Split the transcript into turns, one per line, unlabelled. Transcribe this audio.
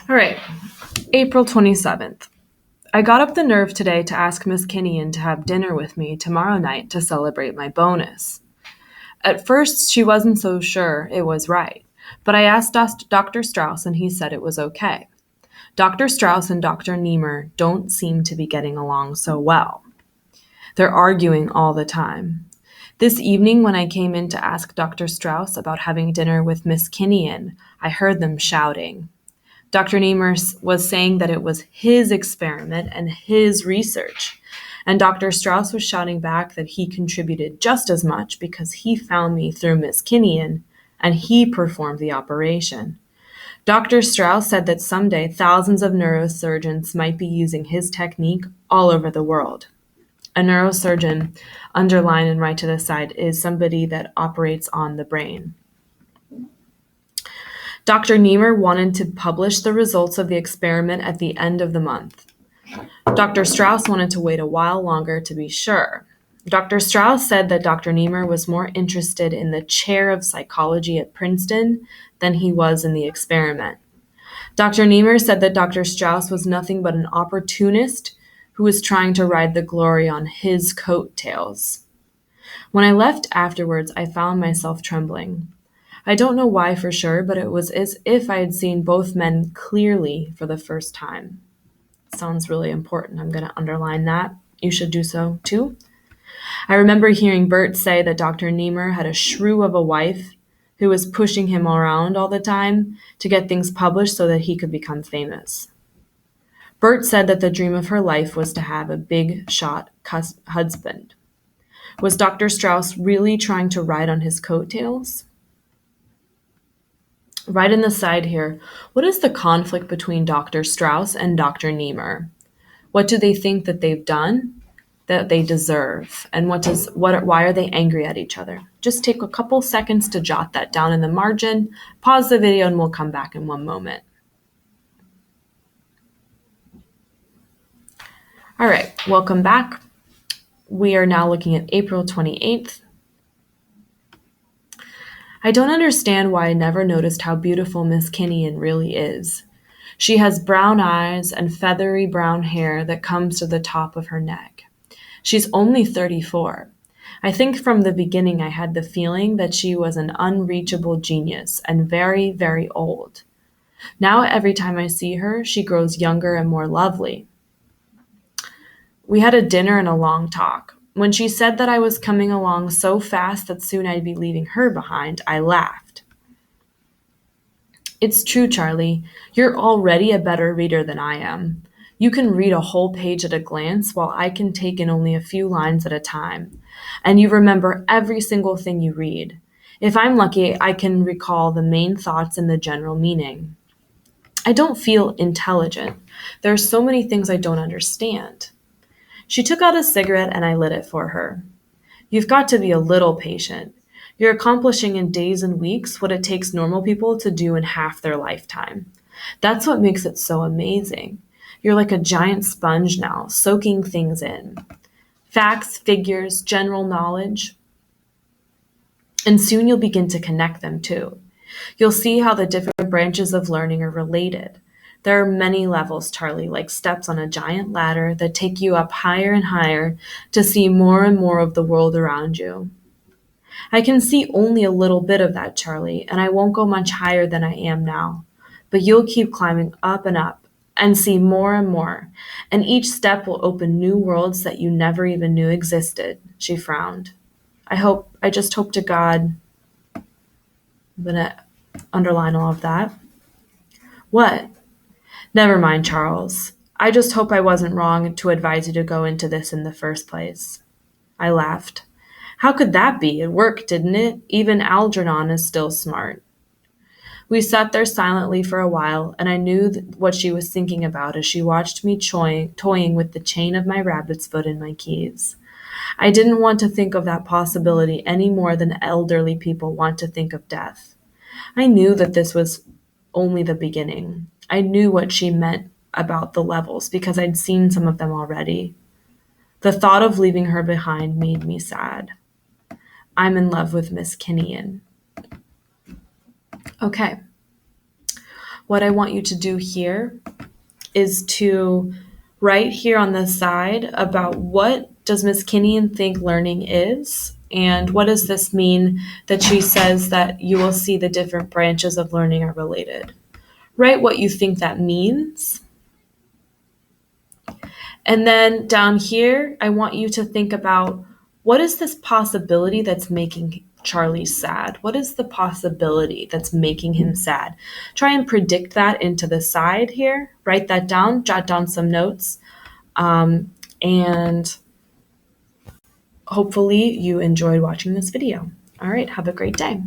All right, April 27th. I got up the nerve today to ask Miss Kinnian to have dinner with me tomorrow night to celebrate my bonus. At first, she wasn't so sure it was right, but I asked Dr. Strauss and he said it was okay. Dr. Strauss and Dr. Niemer don't seem to be getting along so well. They're arguing all the time. This evening, when I came in to ask Dr. Strauss about having dinner with Miss Kinnian, I heard them shouting. Dr. Niemer was saying that it was his experiment and his research, and Dr. Strauss was shouting back that he contributed just as much because he found me through Miss Kinnian and he performed the operation. Dr. Strauss said that someday thousands of neurosurgeons might be using his technique all over the world. A neurosurgeon, underlined and right to the side, is somebody that operates on the brain. Dr. Niemer wanted to publish the results of the experiment at the end of the month. Dr. Strauss wanted to wait a while longer to be sure. Dr. Strauss said that Dr. Niemer was more interested in the chair of psychology at Princeton than he was in the experiment. Dr. Niemer said that Dr. Strauss was nothing but an opportunist who was trying to ride the glory on his coattails. When I left afterwards, I found myself trembling. I don't know why for sure, but it was as if I had seen both men clearly for the first time. Sounds really important. I'm going to underline that. You should do so too. I remember hearing Bert say that Dr. Niemer had a shrew of a wife who was pushing him around all the time to get things published so that he could become famous. Bert said that the dream of her life was to have a big shot husband. Was Dr. Strauss really trying to ride on his coattails? Right in the side here, what is the conflict between Dr. Strauss and Dr. Niemer? What do they think that they've done that they deserve? And why are they angry at each other? Just take a couple seconds to jot that down in the margin, pause the video, and we'll come back in one moment. All right, welcome back. We are now looking at April 28th. I don't understand why I never noticed how beautiful Miss Kinnian really is. She has brown eyes and feathery brown hair that comes to the top of her neck. She's only 34. I think from the beginning I had the feeling that she was an unreachable genius and very, very old. Now every time I see her, she grows younger and more lovely. We had a dinner and a long talk. When she said that I was coming along so fast that soon I'd be leaving her behind, I laughed. It's true, Charlie. You're already a better reader than I am. You can read a whole page at a glance while I can take in only a few lines at a time. And you remember every single thing you read. If I'm lucky, I can recall the main thoughts and the general meaning. I don't feel intelligent. There are so many things I don't understand. She took out a cigarette and I lit it for her. You've got to be a little patient. You're accomplishing in days and weeks what it takes normal people to do in half their lifetime. That's what makes it so amazing. You're like a giant sponge now, soaking things in. Facts, figures, general knowledge. And soon you'll begin to connect them too. You'll see how the different branches of learning are related. There are many levels, Charlie, like steps on a giant ladder that take you up higher and higher to see more and more of the world around you. I can see only a little bit of that, Charlie, and I won't go much higher than I am now. But you'll keep climbing up and see more and more, and each step will open new worlds that you never even knew existed, she frowned. I just hope to God, I'm going to underline all of that. What? Never mind, Charles. I just hope I wasn't wrong to advise you to go into this in the first place. I laughed. How could that be? It worked, didn't it? Even Algernon is still smart. We sat there silently for a while, and I knew what she was thinking about as she watched me toying with the chain of my rabbit's foot and my keys. I didn't want to think of that possibility any more than elderly people want to think of death. I knew that this was only the beginning. I knew what she meant about the levels because I'd seen some of them already. The thought of leaving her behind made me sad. I'm in love with Miss Kinnian. Okay. what I want you to do here is to write here on the side about what does Miss Kinnian think learning is, and what does this mean that she says that you will see the different branches of learning are related. Write what you think that means. And then down here, I want you to think about what is this possibility that's making Charlie sad? What is the possibility that's making him sad? Try and predict that into the side here. Write that down, jot down some notes, and hopefully you enjoyed watching this video. All right, have a great day.